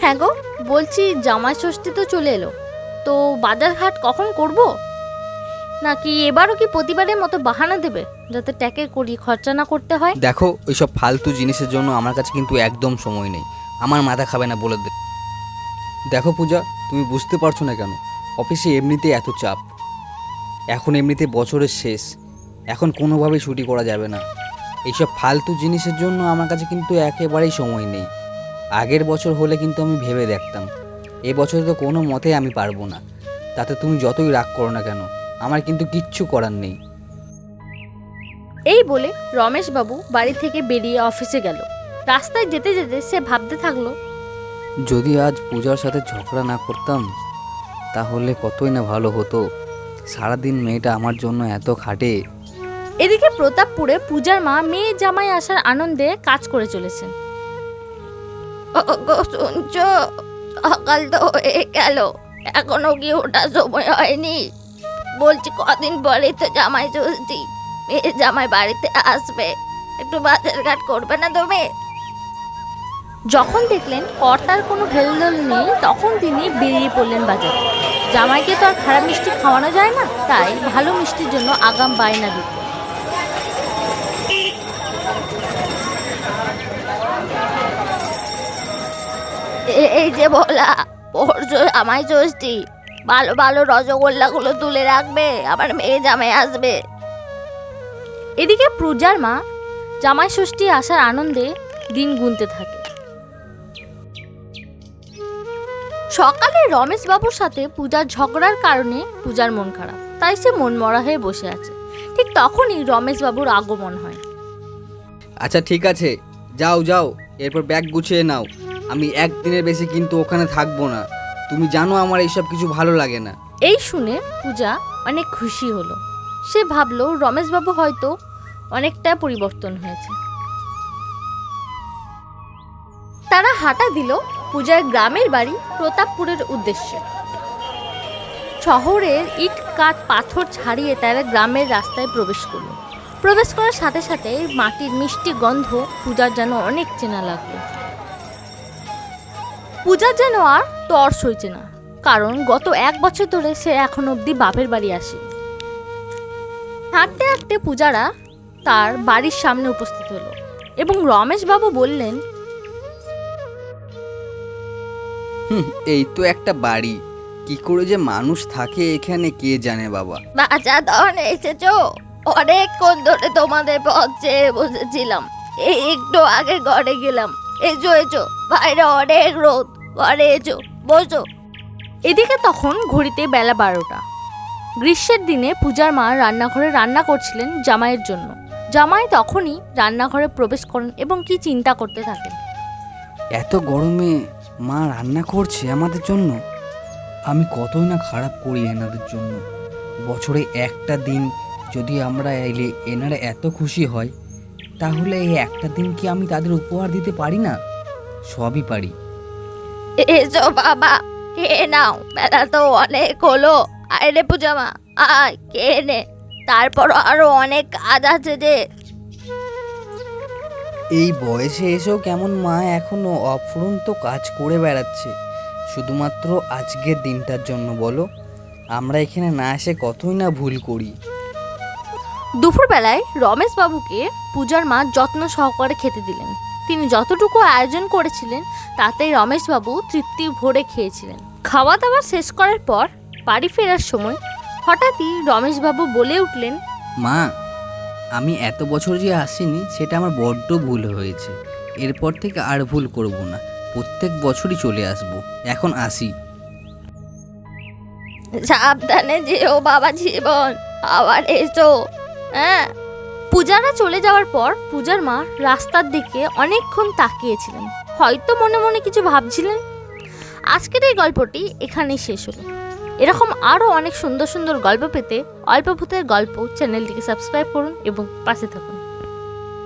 হ্যাঁ গো, বলছি জামাই ষষ্ঠী তো চলে এলো, তো বাজার ঘাট কখন করব? নাকি এবারও কি প্রতিবারের মতো বাহানা দেবে যাতে ট্যাকের করি খরচা না করতে হয়? দেখো, ওইসব ফালতু জিনিসের জন্য আমার কাছে কিন্তু একদম সময় নেই। আমার মাথা খাবে না বলে দেখো পূজা, তুমি বুঝতে পারছো না কেন? অফিসে এমনিতে এত চাপ, এখন এমনিতে বছরের শেষ, এখন কোনোভাবেই ছুটি করা যাবে না। এইসব ফালতু জিনিসের জন্য আমার কাছে কিন্তু একেবারেই সময় নেই। আগের বছর হলে কিন্তু আমি ভেবে দেখতাম, এবছরে তো কোনো মতেই আমি পারবো না। তাতে তুমি যতই রাগ করো না কেন, আমার কিন্তু কিচ্ছু করার নেই। এই বলে রমেশবাবু বাড়ি থেকে বেরিয়ে অফিসে গেল। রাস্তায় যেতে যেতে সে ভাবতে থাকলো, যদি আজ পূজার সাথে ঝগড়া না করতাম তাহলে কতই না ভালো হতো। সারাদিন মেয়েটা আমার জন্য এত খাটে। এদিকে প্রতাপপুরে পূজার মা মেয়ে জামাই আসার আনন্দে কাজ করে চলেছেন। শুনছো, সকাল তো হয়ে গেল, এখনো কি ওটা সময় হয়নি? বলছি কদিন পরে তো জামাই ষষ্ঠী, মেয়ে জামাই বাড়িতে আসবে, একটু বাজার ঘাট করবে না তুমি? যখন দেখলেন কর্তার কোনো হেলদোল নেই, তখন তিনি বেরিয়ে পড়লেন বাজারে। জামাইকে তো আর খারাপ মিষ্টি খাওয়ানো যায় না, তাই ভালো মিষ্টির জন্য আগাম বায়না দিত। এই যে বলা, পরশু জামাই ষষ্ঠী, ভালো ভালো রসগোল্লাগুলো তুলে রাখবে, আমার মেয়ে জামাই আসবে। এদিকে পূজার মা জামাই ষষ্ঠী আসার আনন্দে দিন গুনতে থাকে। সকালে রমেশ বাবুর সাথে পূজার ঝগড়ার কারণে পূজার মন খারাপ, তাই সে মন মরা হয়ে বসে আছে। ঠিক তখনই রমেশ বাবুর আগমন হয়। আচ্ছা ঠিক আছে, যাও যাও, এরপর ব্যাগ গুছিয়ে নাও। আমি একদিনের বেশি কিন্তু ওখানে থাকবো না। তুমি জানো আমার এইসব কিছু ভালো লাগে না। এই শুনে পূজা অনেক খুশি হলো। সে ভাবলো রমেশবাবু হয়তো অনেকটা পরিবর্তন হয়েছে। তারা হাঁটা দিল পূজার গ্রামের বাড়ি প্রতাপপুরের উদ্দেশ্যে। শহরের ইট কাঠ পাথর ছাড়িয়ে তারা গ্রামের রাস্তায় প্রবেশ করলো। প্রবেশ করার সাথে সাথে মাটির মিষ্টি গন্ধ পূজার যেন অনেক চেনা লাগলো। পূজার যেন আর তর সইছে না, কারণ গত 1 বছর ধরে সে এখন অবধি বাপের বাড়ি আসে। হাঁটতে হাঁটতে পূজারা তার বাড়ির সামনে উপস্থিত হলো এবং রমেশবাবু বললেন, এই তো একটা বাড়ি, কি করে যে মানুষ থাকে এখানে কে জানে বাবা। বাচ্চা ধন এসেছো? অনেকক্ষণ ধরে তোমাদের পথ চেয়ে বসেছিলাম, এই একটু আগে ঘরে গেলাম। এসো এসো, বাইরে অনেক রোদ, ঘরে এসো, বসো। এদিকে তখন ঘড়িতে বেলা 12টা। গ্রীষ্মের দিনে পূজার মা রান্নাঘরে রান্না করছিলেন জামাইয়ের জন্য। জামাই তখনই রান্নাঘরে প্রবেশ করেন এবং কি চিন্তা করতে থাকেন। এত গরমে মা রান্না করছে আমাদের জন্য, আমি কতই না খারাপ করি এনাদের জন্য। বছরে একটা দিন যদি আমরা এলে এনারা এত খুশি হয়, তাহলে এই একটা দিন কি আমি তাদের উপহার দিতে পারি না? সবই পারি। এসো বাবা, খেয়ে নাও, বেলা তো অনেক হলো। আয় রে পূজা মা, আয় খেয়ে নে, তারপর আরো অনেক কাজ আছে যে। এই বয়সে এসেও কেমন মা এখনো অফুরন্ত কাজ করে বেড়াচ্ছে, শুধুমাত্র আজকের দিনটার জন্য। বলো, আমরা এখানে না এসে কতই না ভুল করি। দুপুরবেলায় রমেশ বাবুকে পূজার মা যত্ন সহকারে খেতে দিলেন। তিনি যতটুকু আয়োজন করেছিলেন তাতেই রমেশবাবু তৃপ্তি ভরে খেয়েছিলেন। খাওয়া দাওয়া শেষ করার পর বাড়ি ফেরার সময় হঠাৎই রমেশবাবু বলে উঠলেন, মা, আমি এত বছর যে আসিনি সেটা আমার বড্ড ভুল হয়েছে। এরপর থেকে আর ভুল করব না, প্রত্যেক বছরই চলে আসব। এখন আসি। সাবধানে যেও বাবা জীবন, আবার এসো। হ্যাঁ। পূজারা চলে যাওয়ার পর পূজার মা রাস্তার দিকে অনেকক্ষণ তাকিয়েছিলেন, হয়তো মনে মনে কিছু ভাবছিলেন। আজকের এই গল্পটি এখানেই শেষ হলো। এরকম আরও অনেক সুন্দর সুন্দর গল্প পেতে অল্প ভূতের গল্প চ্যানেলটিকে সাবস্ক্রাইব করুন এবং পাশে থাকুন।